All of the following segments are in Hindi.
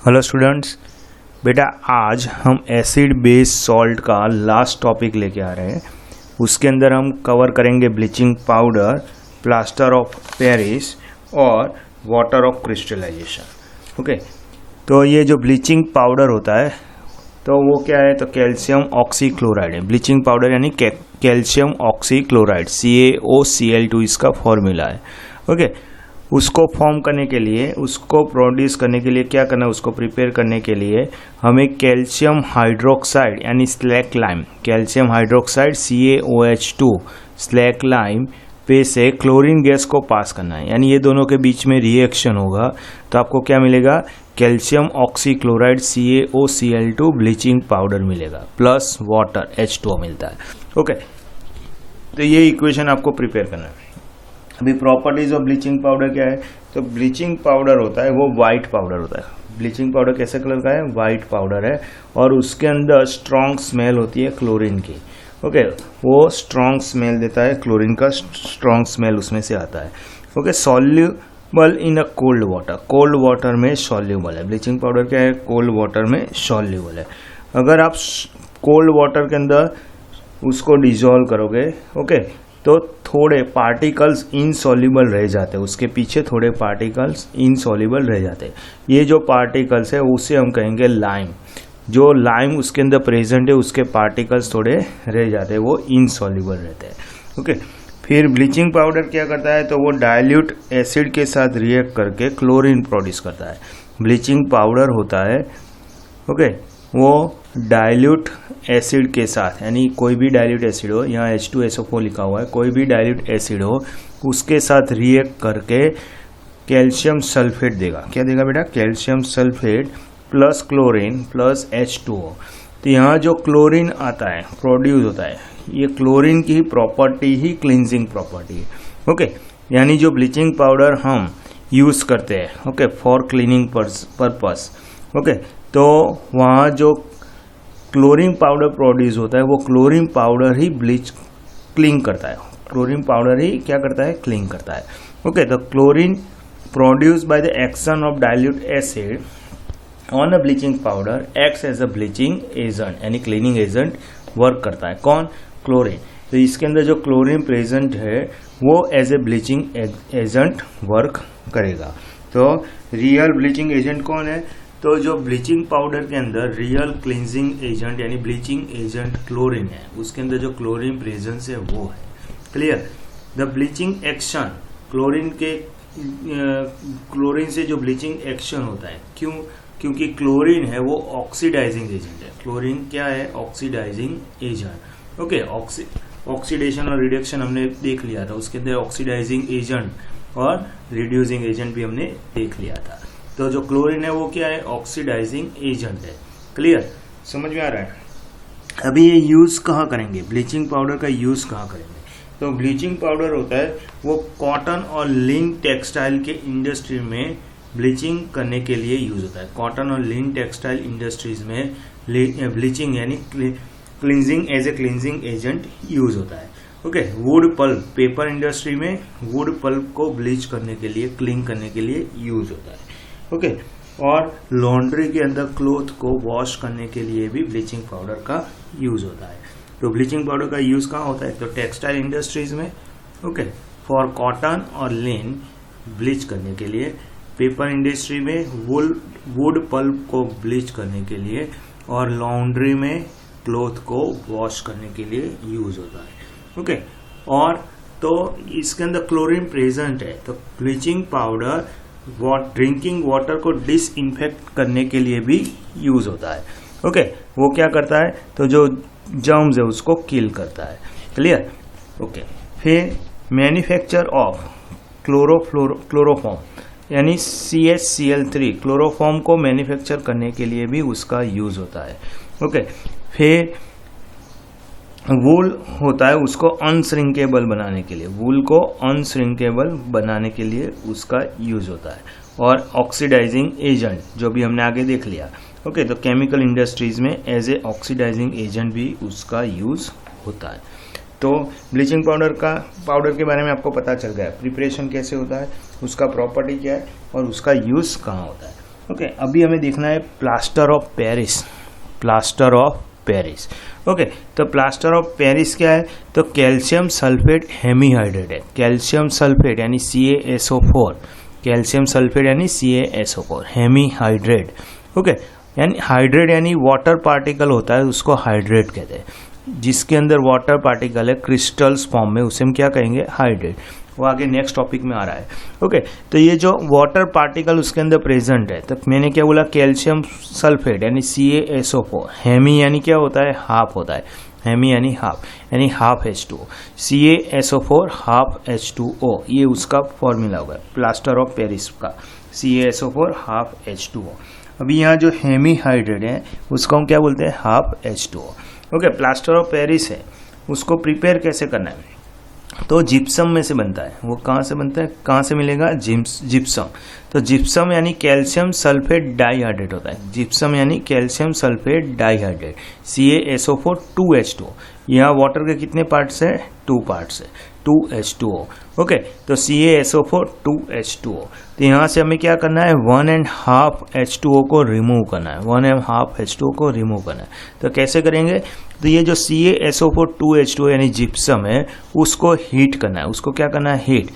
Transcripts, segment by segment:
हेलो स्टूडेंट्स, बेटा आज हम एसिड बेस सॉल्ट का लास्ट टॉपिक लेके आ रहे हैं। उसके अंदर हम कवर करेंगे bleaching powder, plaster of Paris और वाटर ऑफ क्रिस्टलाइजेशन। ओके, तो ये जो ब्लीचिंग पाउडर होता है तो वो क्या है, तो कैल्शियम ऑक्सीक्लोराइड है। ब्लीचिंग पाउडर यानी कैल्शियम ऑक्सीक्लोराइड CaOCl2 इसका फॉर्मूला है। ओके, उसको फॉर्म करने के लिए, उसको प्रोड्यूस करने के लिए क्या करना है, उसको प्रिपेयर करने के लिए हमें कैल्शियम हाइड्रोक्साइड यानी slack lime, calcium hydroxide CaOH2 slack lime पे से क्लोरीन गैस को पास करना है। यानी ये दोनों के बीच में रिएक्शन होगा तो आपको क्या मिलेगा, calcium oxychloride CaOCl2 bleaching powder मिलेगा प्लस वाटर H2O मिलता है। ओके, तो ये इक्वेशन आपको प्रिपेयर करना है। अभी प्रॉपर्टीज ऑफ ब्लीचिंग पाउडर क्या है, तो ब्लीचिंग पाउडर होता है वो वाइट पाउडर होता है। ब्लीचिंग पाउडर कैसे कलर का है, वाइट पाउडर है और उसके अंदर स्ट्रॉन्ग स्मेल होती है क्लोरीन की। ओके, वो स्ट्रॉन्ग स्मेल देता है, क्लोरीन का स्ट्रॉन्ग स्मेल उसमें से आता है। Okay, soluble in a cold water, cold water में सॉल्यूबल है। ब्लीचिंग पाउडर क्या है, कोल्ड वाटर में सॉल्यूबल है। अगर आप कोल्ड वाटर के अंदर उसको डिजोल्व करोगे, ओके, तो थोड़े पार्टिकल्स इनसॉल्युबल रह जाते हैं, उसके पीछे थोड़े पार्टिकल्स इनसॉल्युबल रह जाते हैं। ये जो पार्टिकल्स है उसे हम कहेंगे लाइम। जो लाइम उसके अंदर प्रेजेंट है उसके पार्टिकल्स थोड़े रह जाते हैं, वो इनसॉल्युबल रहते हैं। ओके, फिर ब्लीचिंग पाउडर क्या करता है, तो वो डाइल्यूट एसिड के साथ रिएक्ट करके क्लोरीन प्रोड्यूस करता है। ब्लीचिंग पाउडर होता है, ओके, वो डाइल्यूट एसिड के साथ, यानी कोई भी डाइल्यूट एसिड हो, यहाँ H2SO4 लिखा हुआ है, कोई भी डाइल्यूट एसिड हो उसके साथ रिएक्ट करके कैल्शियम सल्फेट देगा। क्या देगा बेटा, calcium sulphate plus chlorine plus H2O। तो यहाँ जो क्लोरीन आता है, प्रोड्यूस होता है, ये क्लोरीन की प्रॉपर्टी ही क्लींजिंग प्रॉपर्टी है। ओके, यानी जो ब्लीचिंग पाउडर हम यूज करते हैं, okay, for cleaning purpose, okay, तो वहाँ जो क्लोरीन पाउडर प्रोड्यूस होता है वो क्लोरीन पाउडर ही ब्लीच क्लीन करता है। क्लोरीन पाउडर ही क्या करता है, क्लीन करता है। ओके, तो chlorine produce by the action of dilute acid on a bleaching powder acts as a bleaching agent, यानी क्लीनिंग एजेंट वर्क करता है। कौन, क्लोरीन। तो इसके अंदर जो क्लोरीन प्रेजेंट है वो as a bleaching agent work करेगा। तो रियल ब्लीचिंग एजेंट कौन है, तो जो ब्लीचिंग पाउडर के अंदर रियल क्लींजिंग एजेंट यानी ब्लीचिंग एजेंट क्लोरीन है, उसके अंदर जो क्लोरीन प्रेजेंस है वो है। Clear. The bleaching action, chlorine के क्लोरीन से जो ब्लीचिंग एक्शन होता है, क्यों, क्योंकि क्लोरीन है वो ऑक्सीडाइजिंग एजेंट है। क्लोरीन क्या है, ऑक्सीडाइजिंग एजेंट। ओके, ऑक्सीडेशन और रिडक्शन हमने देख लिया था, उसके अंदर ऑक्सीडाइजिंग एजेंट और रिड्यूसिंग एजेंट भी हमने देख लिया था। तो जो क्लोरीन है वो क्या है, ऑक्सीडाइजिंग एजेंट है। क्लियर, समझ में आ रहा है। अभी ये यूज कहाँ करेंगे, ब्लीचिंग पाउडर का यूज कहाँ करेंगे, तो ब्लीचिंग पाउडर होता है वो कॉटन और लिन टेक्सटाइल के इंडस्ट्री में ब्लीचिंग करने के लिए यूज होता है। कॉटन और लिन टेक्सटाइल इंडस्ट्रीज में ब्लीचिंग यानी cleansing as a cleansing agent use होता है। Okay, wood pulp, paper industry में वुड पल्प को ब्लीच करने के लिए, क्लीन करने के लिए यूज होता है। ओके, और लॉन्ड्री के अंदर क्लोथ को वॉश करने के लिए भी ब्लीचिंग पाउडर का यूज होता है। तो ब्लीचिंग पाउडर का यूज कहाँ होता है, तो टेक्सटाइल इंडस्ट्रीज में, ओके, फॉर कॉटन और लिन ब्लीच करने के लिए, पेपर इंडस्ट्री में वुड पल्प को ब्लीच करने के लिए, और लॉन्ड्री में क्लोथ को वॉश करने के लिए यूज होता है। ओके, और तो इसके अंदर क्लोरीन प्रेजेंट है, तो ब्लीचिंग पाउडर ड्रिंकिंग वाटर को डिसइंफेक्ट करने के लिए भी यूज होता है। ओके, वो क्या करता है, तो जो जर्म्स है उसको किल करता है। क्लियर। ओके, फिर मैन्युफैक्चर ऑफ क्लोरोफॉर्म यानी CHCl3 क्लोरोफॉर्म को मैन्युफैक्चर करने के लिए भी उसका यूज होता है। ओके, फिर वूल होता है, उसको अनश्रिंकेबल बनाने के लिए, वूल को अनश्रिंकेबल बनाने के लिए उसका यूज होता है। और ऑक्सीडाइजिंग एजेंट जो भी हमने आगे देख लिया। ओके, तो केमिकल इंडस्ट्रीज में एज ए ऑक्सीडाइजिंग एजेंट भी उसका यूज होता है। तो ब्लीचिंग पाउडर के बारे में आपको पता चल गया, प्रिपरेशन कैसे होता है, उसका प्रॉपर्टी क्या है और उसका यूज कहाँ होता है। ओके, अभी हमें देखना है plaster of Paris. Plaster of Paris, okay, तो प्लास्टर ऑफ पेरिस क्या है? तो कैल्शियम सल्फेट हेमीहाइड्रेट है। कैल्शियम सल्फेट यानी CaSO4, कैल्शियम सल्फेट यानी CaSO4 हेमीहाइड्रेट। ओके, यानी हाइड्रेट यानी वाटर पार्टिकल होता है, उसको हाइड्रेट कहते हैं। जिसके अंदर वाटर पार्टिकल है क्रिस्टल्स फॉर्म में, उसे हम क्या कहेंगे? हाइड्रेट। वो आगे नेक्स्ट टॉपिक में आ रहा है। ओके, तो ये जो वाटर पार्टिकल उसके अंदर प्रेजेंट है, तो मैंने क्या बोला? कैल्शियम सल्फेट यानी CaSO4। हेमी यानी क्या होता है? हाफ होता है। हेमी यानी half H2O। CaSO4 half H2O, ये उसका फॉर्मूला होगा प्लास्टर ऑफ पेरिस का, CaSO4 हाफ H2O। अभी यहाँ जो हेमी हाइड्रेट है उसको हम क्या बोलते हैं? Half H2O। Okay, plaster of Paris है, उसको प्रिपेयर कैसे करना है? तो जिप्सम में से बनता है। वो कहाँ से बनता है? कहाँ से मिलेगा? जिप्सम। तो जिप्सम यानी कैल्शियम सल्फेट डाइहाइड्रेट होता है। जिप्सम यानी calcium sulphate dihydrate, CaSO4 2H2O। यहाँ वाटर के कितने पार्ट्स है? 2 पार्ट्स है, 2H2O। ओके, तो CaSO4 2H2O। तो यहाँ से हमें क्या करना है? 1.5 H2O को रिमूव करना है। 1.5 H2O को रिमूव करना है। तो कैसे करेंगे? तो ये जो CaSO4 2H2O यानी जिप्सम है, उसको हीट करना है। उसको क्या करना है? हीट।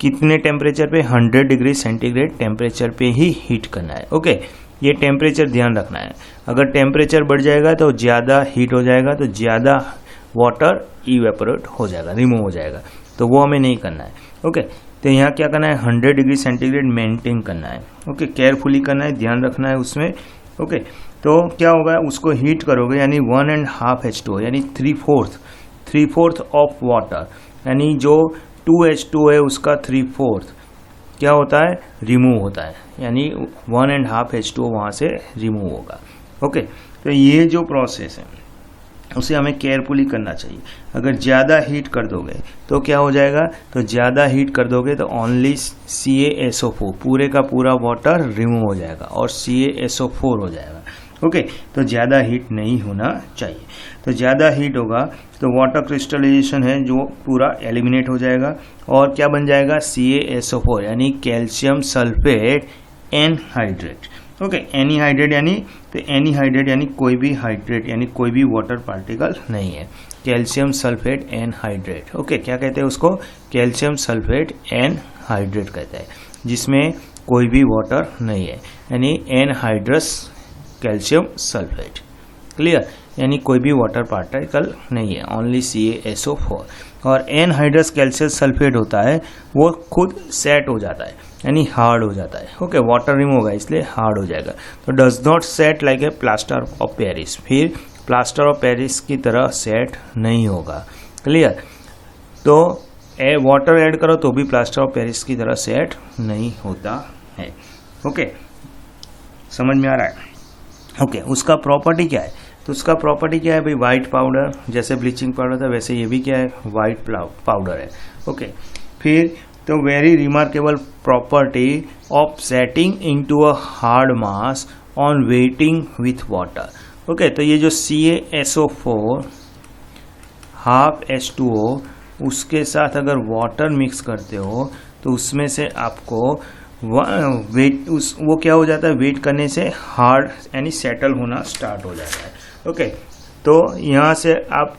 कितने टेम्परेचर पे? 100 डिग्री सेंटीग्रेड टेम्परेचर पे ही हीट करना है। ओके, ये टेम्परेचर ध्यान रखना है। अगर टेम्परेचर बढ़ जाएगा तो ज़्यादा हीट हो जाएगा, तो ज़्यादा वाटर इवेपोरेट हो जाएगा, रिमूव हो जाएगा, तो वो हमें नहीं करना है। ओके, तो यहाँ क्या करना है? 100 डिग्री सेंटीग्रेड मेंटेन करना है। ओके, केयरफुली करना है, ध्यान रखना है उसमें। ओके, तो क्या होगा? उसको हीट करोगे यानी 1.5 H2O यानी 3/4 ऑफ वाटर, यानी जो 2H2O है उसका 3/4 क्या होता है? रिमूव होता है, यानी 1.5 H2O वहाँ से रिमूव होगा। ओके, तो ये जो प्रोसेस है उसे हमें केयरफुली करना चाहिए। अगर ज़्यादा हीट कर दोगे तो क्या हो जाएगा? तो ज़्यादा हीट कर दोगे तो ओनली CaSO4 पूरे का पूरा वाटर रिमूव हो जाएगा और CaSO4 हो जाएगा। ओके, तो ज़्यादा हीट नहीं होना चाहिए। तो ज़्यादा हीट होगा तो वाटर क्रिस्टलाइजेशन है जो पूरा एलिमिनेट हो जाएगा और क्या बन जाएगा? CaSO4 यानी कैल्शियम सल्फेट एनहाइड्रेट। ओके, एनीहाइड्रेट यानी, तो एनीहाइड्रेट यानी कोई भी हाइड्रेट यानी कोई भी वाटर पार्टिकल नहीं है। Calcium sulphate anhydride. ओके, क्या कहते हैं उसको? कैल्शियम सल्फेट एनहाइड्रेट कहते हैं, जिसमें कोई भी वाटर नहीं है, यानी एनहाइड्रस कैल्शियम सल्फेट। क्लियर? यानी कोई भी वाटर पार्टिकल नहीं है, ओनली CaSO4। और एनहाइड्रस कैल्शियम सल्फेट होता है वो खुद सेट हो जाता है, यानी हार्ड हो जाता है। ओके, वाटर रिमूव होगा इसलिए हार्ड हो जाएगा। तो does not set like a plaster of Paris, फिर प्लास्टर ऑफ पेरिस की तरह सेट नहीं होगा। क्लियर? तो वाटर ऐड करो तो भी प्लास्टर ऑफ पेरिस की तरह सेट नहीं होता है। ओके, समझ में आ रहा है? ओके, उसका प्रॉपर्टी क्या है? तो उसका प्रॉपर्टी क्या है भाई? वाइट पाउडर, जैसे ब्लीचिंग पाउडर था वैसे ये भी क्या है? वाइट पाउडर है। ओके, फिर तो very remarkable property of setting into a hard mass on waiting with water. Okay, तो ये जो CaSO4 हाफ H2O उसके साथ अगर वाटर मिक्स करते हो तो उसमें से आपको वेट वो क्या हो जाता है? वेट करने से हार्ड यानी सेटल होना स्टार्ट हो जाता है। ओके, तो यहाँ से आप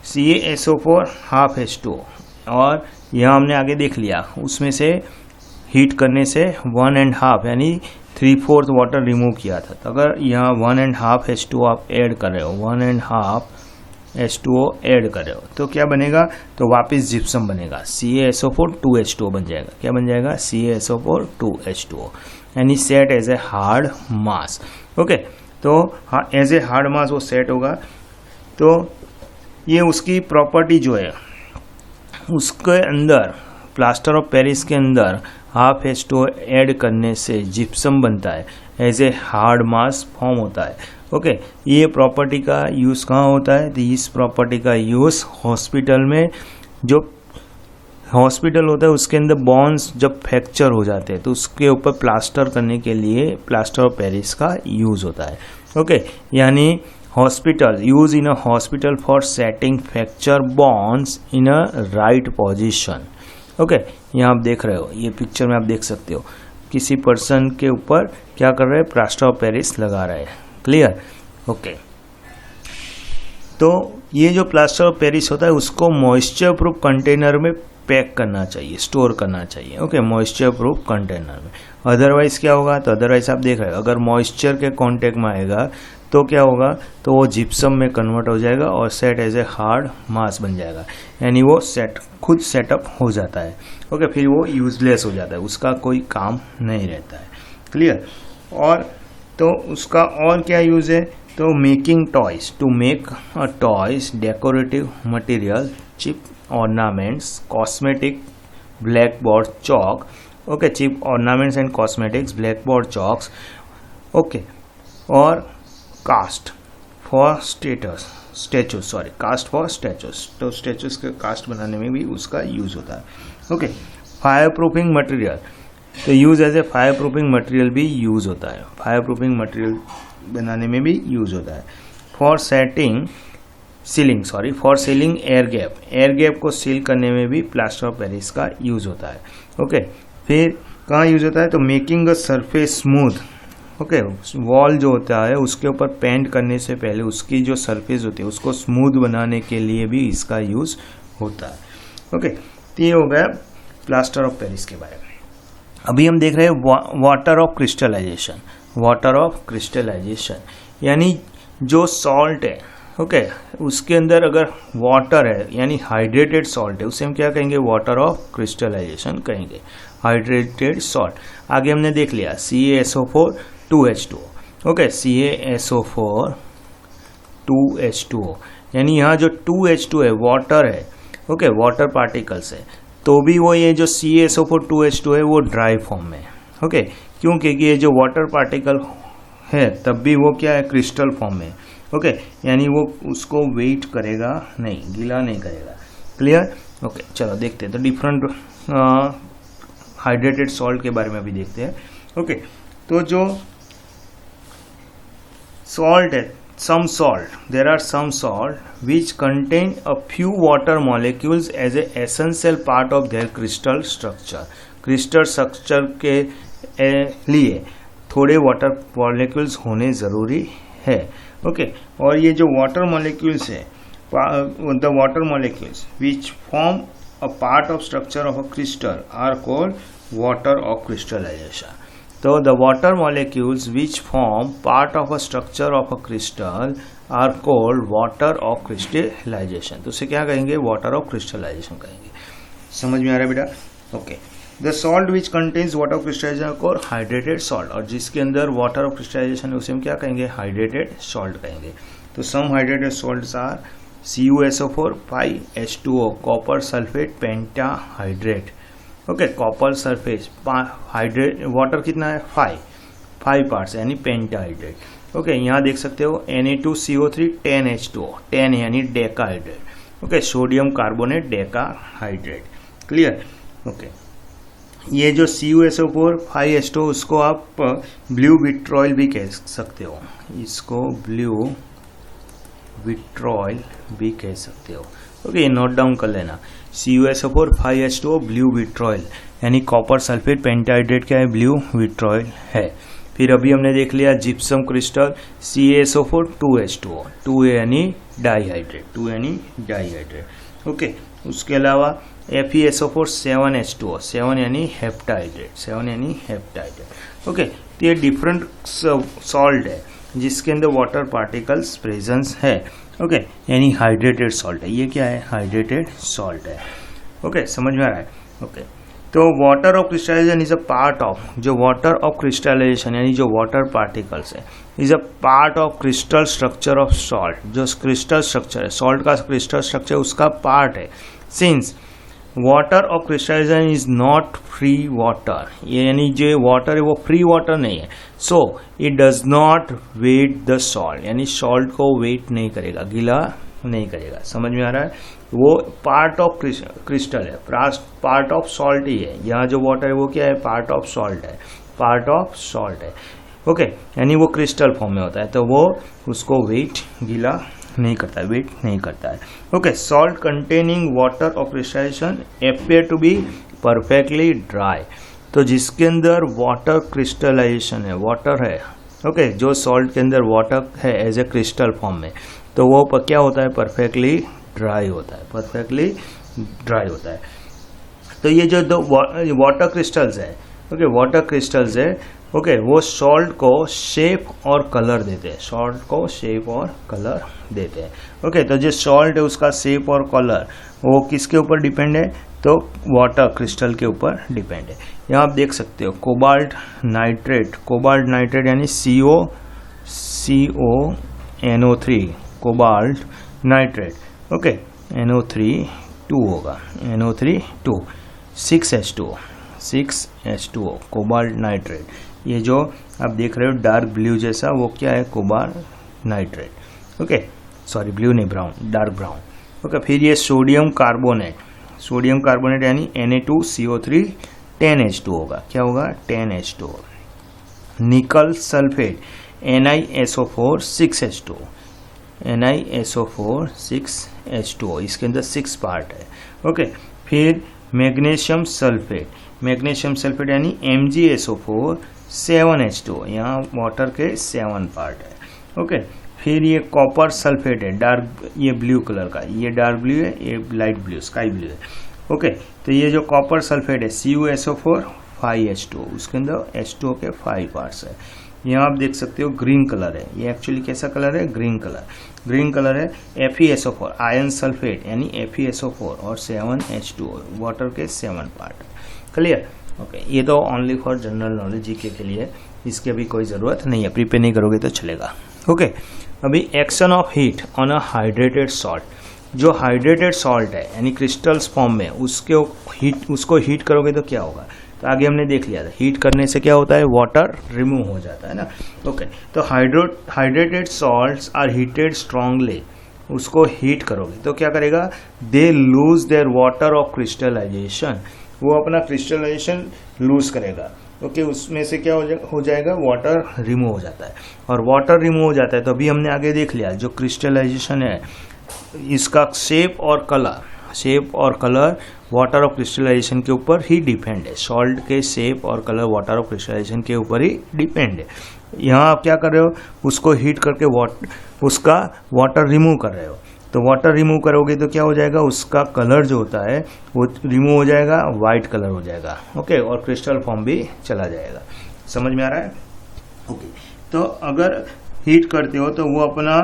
CaSO4 हाफ H2O और यहाँ हमने आगे देख लिया, उसमें से हीट करने से 1.5 यानी 3/4 वाटर रिमूव किया था। तो अगर यहाँ 1.5 H2O आप ऐड कर रहे हो, 1.5 H2O ऐड कर रहे हो तो क्या बनेगा? तो वापस जिप्सम बनेगा, CaSO4 2H2O बन जाएगा। क्या बन जाएगा? CaSO4 2H2O, यानी set as a hard mass. Okay, तो एज ए हार्ड मास वो सेट होगा। तो ये उसकी प्रॉपर्टी जो है, उसके अंदर प्लास्टर ऑफ पेरिस के अंदर हाफ H2O ऐड करने से जिप्सम बनता है, as a hard mass form होता है। ओके, ये प्रॉपर्टी का यूज़ कहाँ होता है? तो इस प्रॉपर्टी का यूज़ हॉस्पिटल में, जो हॉस्पिटल होता है उसके अंदर बोन्स जब फ्रैक्चर हो जाते हैं तो उसके ऊपर प्लास्टर करने के लिए प्लास्टर ऑफ पेरिस का यूज़ होता है। ओके, यानी hospital use in a hospital for setting fracture bones in a right position. Okay, यहाँ आप देख रहे हो, ये पिक्चर में आप देख सकते हो, किसी पर्सन के ऊपर क्या कर रहे हैं, प्लास्टर ऑफ पेरिस लगा रहे हैं। Clear, okay. तो ये जो प्लास्टर ऑफ पेरिस होता है उसको मॉइस्चर प्रूफ कंटेनर में पैक करना चाहिए, स्टोर करना चाहिए। ओके, मॉइस्चर प्रूफ कंटेनर में। अदरवाइज क्या होगा, तो अदरवाइज आप देख रहे हो अगर मॉइस्चर के कांटेक्ट में आएगा तो क्या होगा, तो वो जिप्सम में कन्वर्ट हो जाएगा और set as a hard mass बन जाएगा, यानी वो खुद सेटअप हो जाता है। ओके, फिर वो यूजलेस हो जाता है, उसका कोई काम नहीं रहता है। क्लियर। और तो उसका और क्या यूज है, तो making toys, to make a toys, decorative material, cheap ornaments, cosmetic, blackboard chalk. Okay, cheap ornaments and cosmetics, blackboard chalks. Okay, और cast for cast for statues, तो स्टैचूज के कास्ट बनाने में भी उसका यूज होता है। ओके, फायर प्रूफिंग मटेरियल, तो use as a fire proofing material भी यूज होता है, फायर प्रूफिंग मटेरियल बनाने में भी यूज होता है। फॉर सीलिंग एयर गैप को सील करने में भी प्लास्टर ऑफ पेरिस का यूज होता है। ओके, फिर कहाँ यूज होता है, तो making a surface smooth. Okay, wall जो होता है उसके ऊपर पेंट करने से पहले उसकी जो सरफेस होती है उसको स्मूथ बनाने के लिए भी इसका यूज होता है। ओके, तो ये हो गया प्लास्टर ऑफ पेरिस के बारे में। अभी हम देख रहे हैं water of crystallisation. Water of crystallisation यानी जो सॉल्ट है, ओके, उसके अंदर अगर वाटर है यानी हाइड्रेटेड सॉल्ट है, उसे हम क्या कहेंगे, वाटर ऑफ क्रिस्टलाइजेशन कहेंगे, हाइड्रेटेड सॉल्ट। आगे हमने देख लिया CaSO4 2H2O। Okay, CaSO4 2H2O यानी यहाँ जो 2H2 है वाटर है, ओके, वाटर पार्टिकल्स है, तो भी वो ये जो CaSO4 2H2 है वो ड्राई फॉर्म में है। ओके, क्योंकि ये जो वाटर पार्टिकल है तब भी वो क्या है, क्रिस्टल फॉर्म में। ओके, यानी वो उसको वेट करेगा नहीं, गीला नहीं करेगा। क्लियर, ओके, चलो देखते हैं। तो डिफरेंट हाइड्रेटेड सॉल्ट के बारे में भी देखते हैं। ओके, तो जो सॉल्ट है, there are some salt which contain a few water molecules as a essential part of their crystal structure. Crystal structure के लिए थोड़े वाटर मॉलिक्यूल्स होने ज़रूरी है। ओके, और ये जो वाटर मॉलिक्यूल्स है, the water molecules which form a part of structure of a crystal are called water of crystallisation. तो the water molecules which form part of a structure of a crystal are called water of crystallisation. तो उसे क्या कहेंगे, वाटर ऑफ क्रिस्टलाइजेशन कहेंगे। समझ में आ रहा है बेटा? Okay, the salt which contains water of crystallisation को हाइड्रेटेड सॉल्ट, और जिसके अंदर वाटर ऑफ क्रिस्टलाइजेशन है उसे हम क्या कहेंगे, हाइड्रेटेड सॉल्ट कहेंगे। तो some hydrated salts are CuSO4 5H2O, copper sulphate pentahydrate. Okay, copper sulphate hydrate, water कितना है, 5 पार्ट्स यानी पेंटाहाइड्रेट। ओके, यहाँ देख सकते हो Na2CO3 10H2O, 10 यानी decahydrate. Okay, sodium carbonate decahydrate. Clear, okay, ये जो CuSO4 5H2O उसको आप ब्लू विट्रॉयल भी कह सकते हो, इसको ब्लू विट्रॉयल भी कह सकते हो। ओके, ये नोट डाउन कर लेना, CuSO4 5H2O ब्लू विट्रॉयल यानी कॉपर सल्फेट पेंटाहाइड्रेट क्या है, ब्लू विट्रॉयल है। फिर अभी हमने देख लिया जिप्सम क्रिस्टल CaSO4 2H2O, 2 यानी डाइहाइड्रेट। ओके, उसके अलावा FeSO4 7H2O, 7 यानी हेप्टाइड्रेट। ओके, तो ये डिफरेंट सॉल्ट है जिसके अंदर वाटर पार्टिकल्स प्रेजेंस है। ओके, यानी हाइड्रेटेड सॉल्ट है, ये क्या है, हाइड्रेटेड सॉल्ट है। ओके, समझ में आ रहा है? ओके, तो water of crystallisation is a part of, जो वाटर ऑफ क्रिस्टलाइजेशन यानी जो वाटर पार्टिकल्स है, is a part of crystal structure of salt. जो क्रिस्टल स्ट्रक्चर है, सॉल्ट का क्रिस्टल स्ट्रक्चर उसका पार्ट है। Since water of crystallisation is not free water, यानी जो वाटर है वो फ्री वाटर नहीं है, so it does not wet the salt, यानी सॉल्ट को वेट नहीं करेगा, गीला नहीं करेगा। समझ में आ रहा है? वो पार्ट ऑफ क्रिस्टल है, पार्ट ऑफ सॉल्ट ही है। यहाँ जो वाटर है वो क्या है, पार्ट ऑफ सॉल्ट है, पार्ट ऑफ सॉल्ट है। ओके, यानी वो क्रिस्टल फॉर्म में होता है, तो वो उसको वेट गीला नहीं करता है, वेट नहीं करता है। Okay, salt containing water of crystallisation appear to be perfectly dry. तो जिसके अंदर वाटर क्रिस्टलाइजेशन है, वाटर है, ओके, जो सॉल्ट के अंदर वाटर है एज ए क्रिस्टल फॉर्म में, तो वो क्या होता है, परफेक्टली ड्राई होता है, परफेक्टली ड्राई होता है। तो ये जो दो वाटर क्रिस्टल्स है, ओके, वाटर क्रिस्टल्स है, ओके, वो सॉल्ट को शेप और कलर देते हैं, सॉल्ट को शेप और कलर देते हैं। ओके, तो जो सॉल्ट है उसका शेप और कलर वो किसके ऊपर डिपेंड है, तो वाटर क्रिस्टल के ऊपर डिपेंड है। यहाँ आप देख सकते हो कोबाल्ट नाइट्रेट, कोबाल्ट नाइट्रेट यानी CONO3, cobalt nitrate, okay, NO3 2 होगा, NO3 2, 6H2O, कोबाल्ट नाइट्रेट। ये जो आप देख रहे हो डार्क ब्लू जैसा, वो क्या है, cobalt nitrate, okay, sorry blue नहीं, ब्राउन, डार्क ब्राउन, ओके। फिर ये सोडियम कार्बोनेट, सोडियम कार्बोनेट यानी Na2CO3 10H2 होगा, क्या होगा, 10H2। निकल sulphate NiSO4 6H2, NiSO4 6H2O, इसके अंदर 6 पार्ट है, ओके। फिर मैग्नीशियम सल्फेट, मैग्नीशियम सल्फेट यानी MgSO4 7H2O, यहाँ वाटर के 7 पार्ट है, ओके। फिर ये कॉपर सल्फेट है, डार्क, ये ब्लू कलर का, ये डार्क ब्लू है, ये लाइट ब्लू, स्काई ब्लू है, ओके। तो ये जो कॉपर सल्फेट है CuSO4 5H2O, उसके अंदर H2O के 5 पार्ट्स है। यहाँ आप देख सकते हो ग्रीन कलर है, ये एक्चुअली कैसा कलर है, ग्रीन कलर, ग्रीन कलर है। FeSO4 आयरन सल्फेट यानी FeSO4 और 7H2O, वाटर के 7 पार्ट, क्लियर, ओके। ये तो only for general knowledge, GK के लिए, इसकी अभी कोई ज़रूरत नहीं है, प्रिपेयर नहीं करोगे तो चलेगा, ओके। अभी action of heat on a hydrated salt, जो हाइड्रेटेड सॉल्ट है यानी क्रिस्टल्स फॉर्म में, उसको हीट करोगे तो क्या होगा, तो आगे हमने देख लिया था, हीट करने से क्या होता है, वाटर रिमूव हो जाता है ना, ओके। तो hydrated salts are heated strongly, उसको हीट करोगे तो क्या करेगा, they lose their water of crystallisation, वो अपना क्रिस्टलाइजेशन लूज करेगा, ओके। उसमें से क्या हो जाएगा, वाटर रिमूव हो जाता है, और वाटर रिमूव हो जाता है तो अभी हमने आगे देख लिया, जो क्रिस्टलाइजेशन है इसका शेप और कलर वाटर ऑफ क्रिस्टलाइजेशन के ऊपर ही डिपेंड है, सॉल्ट के शेप और कलर वाटर ऑफ क्रिस्टलाइजेशन के ऊपर ही डिपेंड है। यहाँ आप क्या कर रहे हो, उसको हीट करके उसका वाटर रिमूव कर रहे हो, तो वाटर रिमूव करोगे तो क्या हो जाएगा, उसका कलर जो होता है वो रिमूव हो जाएगा, वाइट कलर हो जाएगा, ओके, और क्रिस्टल फॉर्म भी चला जाएगा। समझ में आ रहा है, ओके। तो अगर हीट करते हो तो वो अपना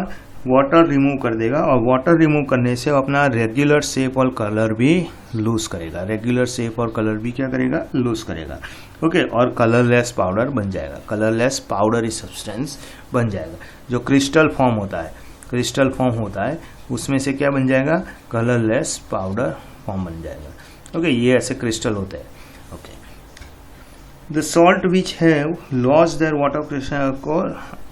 वाटर रिमूव कर देगा, और वाटर रिमूव करने से अपना रेगुलर शेप और कलर भी लूज करेगा, रेगुलर शेप और कलर भी क्या करेगा, लूज करेगा, ओके। और कलरलेस पाउडर बन जाएगा, कलरलेस पाउडरी सब्सटेंस बन जाएगा। जो क्रिस्टल फॉर्म होता है उसमें से क्या बन जाएगा, कलरलेस पाउडर फॉर्म बन जाएगा, ओके। ये ऐसे क्रिस्टल होते हैं, okay. The salt which have lost their water crystal को,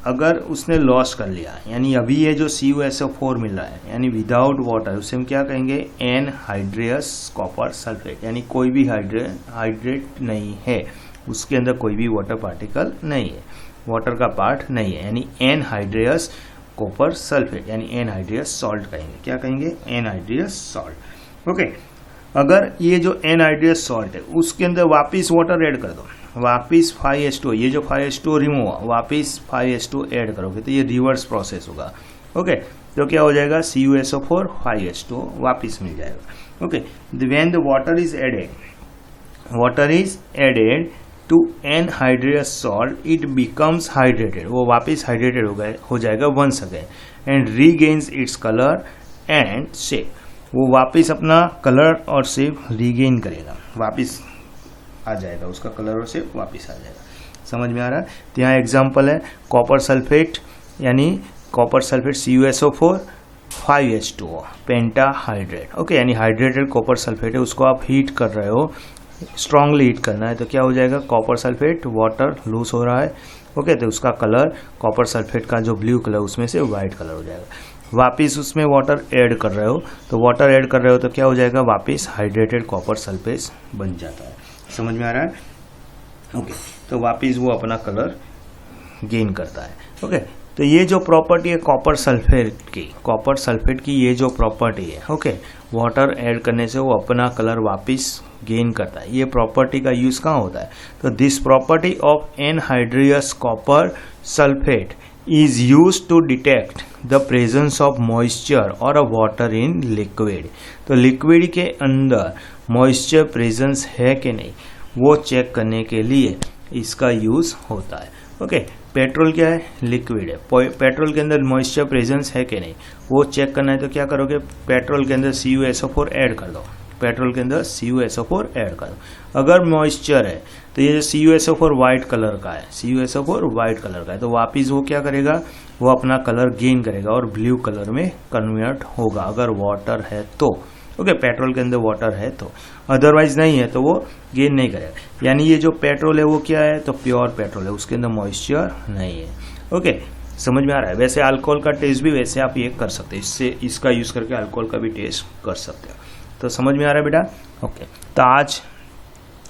अगर उसने लॉस कर लिया, यानी अभी ये जो CuSO4 मिल रहा है यानी विदाउट वाटर, उसे हम क्या कहेंगे, एनहाइड्रियस कॉपर सल्फेट, यानी कोई भी हाइड्रेट नहीं है, उसके अंदर कोई भी वाटर पार्टिकल नहीं है, वाटर का पार्ट नहीं है, यानी एनहाइड्रियस कॉपर सल्फेट, यानी एनहाइड्रियस सॉल्ट कहेंगे, क्या कहेंगे, एनहाइड्रियस सॉल्ट, ओके। अगर ये जो एनहाइड्रियस सॉल्ट है उसके अंदर वापिस वाटर ऐड कर दो, वापिस 5H2O, ये जो 5H2O रिमूव हुआ वापिस 5H2O ऐड करोगे तो ये रिवर्स प्रोसेस होगा, ओके। तो क्या हो जाएगा, CuSO4 5H2O वापिस मिल जाएगा, okay. When the water is added to anhydrous salt, it becomes hydrated, वो वापिस हाइड्रेटेड हो जाएगा once again, and regains its colour and shape, वो वापिस अपना कलर और शेप रीगेन करेगा, वापिस आ जाएगा, उसका कलर और शेप वापिस आ जाएगा। समझ में आ रहा है, तो यहाँ एग्जाम्पल है कॉपर सल्फेट, यानी copper sulphate CuSO4 5H2O pentahydrate, okay, यानी हाइड्रेटेड कॉपर सल्फेट है, उसको आप हीट कर रहे हो, स्ट्रांगली हीट करना है, तो क्या हो जाएगा, कॉपर सल्फेट, वाटर लूज हो रहा है, ओके, तो उसका कलर कॉपर सल्फेट का जो ब्लू कलर उसमें से व्हाइट कलर हो जाएगा। वापिस उसमें वाटर ऐड कर रहे हो, तो वाटर ऐड कर रहे हो तो क्या हो जाएगा, वापिस हाइड्रेटेड कॉपर सल्फेट बन जाता है। समझ में आ रहा है, ओके। तो वापिस वो अपना कलर गेन करता है, ओके। तो ये जो प्रॉपर्टी है कॉपर सल्फेट की ये जो प्रॉपर्टी है, ओके, वाटर ऐड करने से वो अपना कलर वापस गेन करता है। ये प्रॉपर्टी का यूज कहाँ होता है? तो this property of anhydrous copper sulphate is used to detect the presence of moisture or a water in liquid। तो लिक्विड के अंदर मॉइस्चर प्रेजेंस है कि नहीं वो चेक करने के लिए इसका यूज होता है। ओके, पेट्रोल क्या है? लिक्विड है। पेट्रोल के अंदर मॉइस्चर प्रेजेंस है कि नहीं वो चेक करना है तो क्या करोगे? पेट्रोल के अंदर CuSO4 ऐड कर दो। पेट्रोल के अंदर CuSO4 ऐड कर दो। अगर मॉइस्चर है तो ये CuSO4 वाइट कलर का है, CuSO4 वाइट कलर का है, तो वापिस वो क्या करेगा? वो अपना कलर गेन करेगा और ब्लू कलर में कन्वर्ट होगा अगर वाटर है तो। ओके, पेट्रोल के अंदर वाटर है तो, अदरवाइज नहीं है तो वो गेन नहीं करेगा। यानी ये जो पेट्रोल है वो क्या है? तो प्योर पेट्रोल है, उसके अंदर मॉइस्चर नहीं है। ओके, समझ में आ रहा है? वैसे अल्कोहल का टेस्ट भी वैसे आप ये कर सकते हैं, इससे इसका यूज करके अल्कोहल का भी टेस्ट कर सकते हो। तो समझ में आ रहा है बेटा? ओके, तो आज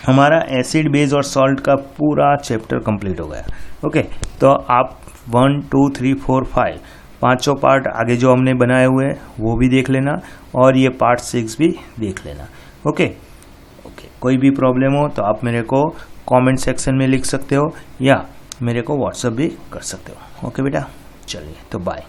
हमारा एसिड बेस और सॉल्ट का पूरा चैप्टर कंप्लीट हो गया। ओके, तो आप 1 2 3 4 5 पांचों पार्ट आगे जो हमने बनाए हुए हैं वो भी देख लेना और ये पार्ट 6 भी देख लेना। ओके, कोई भी प्रॉब्लम हो तो आप मेरे को कमेंट सेक्शन में लिख सकते हो या मेरे को व्हाट्सएप भी कर सकते हो। ओके बेटा, चलिए तो बाय।